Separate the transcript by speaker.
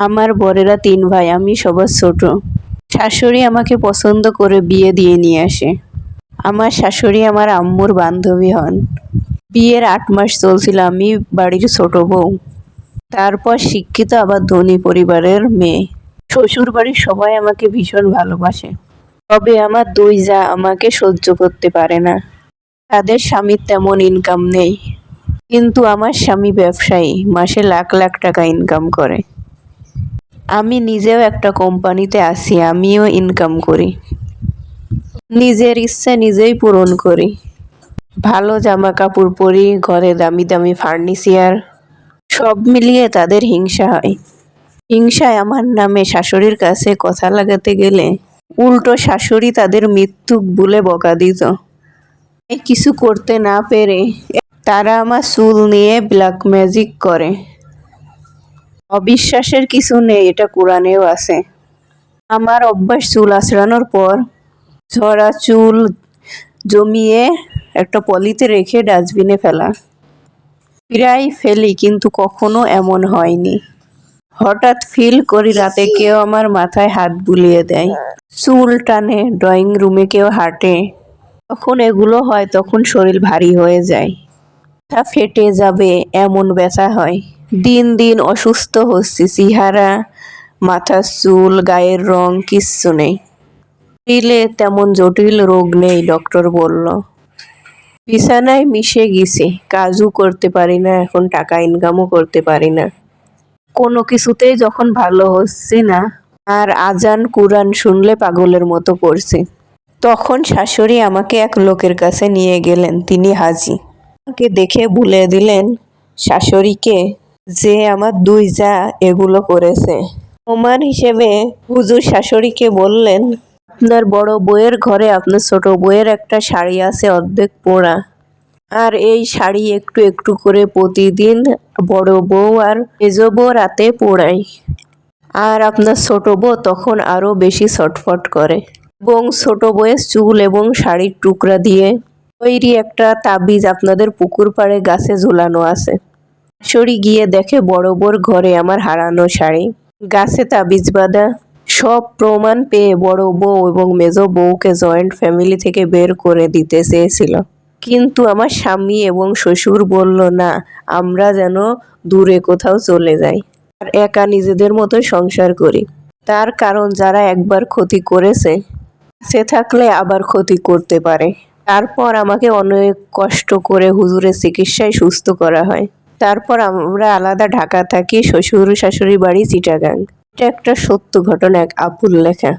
Speaker 1: আমার বরেরা ৩ ভাই, আমি সবার ছোট। শাশুড়ি আমাকে পছন্দ করে বিয়ে দিয়ে নিয়ে আসে। আমার শাশুড়ি আমার আম্মুর বান্ধবী হন। বিয়ের ৮ মাস চলছিল, আমি বাড়ির ছোট বউ। তারপর শিক্ষিত আবার ধনী পরিবারের মেয়ে। শ্বশুর বাড়ির সবাই আমাকে ভীষণ ভালোবাসে। তবে আমার ২ জা আমাকে সহ্য করতে পারে না। তাদের স্বামীর তেমন ইনকাম নেই। কিন্তু আমার স্বামী ব্যবসায়ী, মাসে লাখ লাখ টাকা ইনকাম করে। আমি নিজেও একটা কোম্পানিতে আছি, আমিও ইনকাম করি। নিজের ইচ্ছা নিজেই পূরণ করি। ভালো জামা কাপড় পরি, ঘরে দামি দামি ফার্নিচার। সব মিলিয়ে তাদের হিংসা হয়। হিংসায় আমার নামে শাশুড়ির কাছে কথা লাগাতে গেলে উল্টো শাশুড়ি তাদের মৃত্যুক বলে বকা দিত। কিছু করতে না পেরে তারা আমার চুল নিয়ে ব্ল্যাক ম্যাজিক করে। অবিশ্বাসের কিছু নেই, এটা কোরআনেও আছে। আমার অভ্যাস চুল আঁচড়ানোর পর ঝরা চুল জমিয়ে একটা পলিতে রেখে ডাস্টবিনে ফেলা। প্রায় ফেলি, কিন্তু কখনো এমন হয়নি। হঠাৎ ফিল করি রাতে কেউ আমার মাথায় হাত বুলিয়ে দেয়, চুল টানে, ড্রয়িং রুমে কেউ হাঁটে। তখন এগুলো হয়, তখন শরীর ভারী হয়ে যায়, মাথা ফেটে যাবে এমন ব্যথা হয়। দিন দিন অসুস্থ হচ্ছি, চেহারা, মাথার চুল, গায়ের রং কিচ্ছু নেই। শরীরে তেমন জটিল রোগ নেই, ডক্টর বলল। বিছানায় মিশে গেছি, কাজও করতে পারি না, এখন টাকা ইনকামও করতে পারি না। কোনো কিছুতেই যখন ভালো হচ্ছে না, আর আজান কুরআন শুনলে পাগলের মতো করছে, তখন শাশুড়ি আমাকে এক লোকের কাছে নিয়ে গেলেন। তিনি হাজী। আমাকে দেখে বলে দিলেন শাশুড়িকে যে আমার ২ জা এগুলো করেছে। প্রমাণ হিসেবে হুজুর শাশুড়িকে বললেন, আপনার বড় বউয়ের ঘরে আপনার ছোট বউয়ের একটা শাড়ি আছে অর্ধেক পোড়া, আর এই শাড়ি একটু একটু করে প্রতিদিন বড় বউ আর মেজ বউ রাতে পোড়ায়। আর আপনার ছোট বউ তখন আরো বেশি ছটফট করে। এবং ছোট বউয়ের চুল এবং শাড়ির টুকরা দিয়ে তৈরি একটা তাবিজ আপনাদের পুকুর পাড়ে গাছে ঝুলানো আছে। শাশুড়ি গিয়ে দেখে বড় বউর ঘরে আমার হারানো শাড়ি, গাছে তাবিজ বাঁধা। সব প্রমাণ পেয়ে বড় বউ এবং মেজ বউকে জয়েন্ট ফ্যামিলি থেকে বের করে দিতে চেয়েছিল, কিন্তু আমার স্বামী এবং শ্বশুর বলল না, আমরা যেন দূরে কোথাও চলে যাই আর একা নিজেদের মতো সংসার করি। তার কারণ যারা একবার ক্ষতি করেছে সে থাকলে আবার ক্ষতি করতে পারে। তারপর আমাকে অনেক কষ্ট করে হুজুরের চিকিৎসায় সুস্থ করা হয়। তারপর আমরা আলাদা ঢাকা থাকি, শ্বশুর শাশুড়ি বাড়ি চিটাগাং। এটা একটা সত্য ঘটনা, এক আপুর লেখা।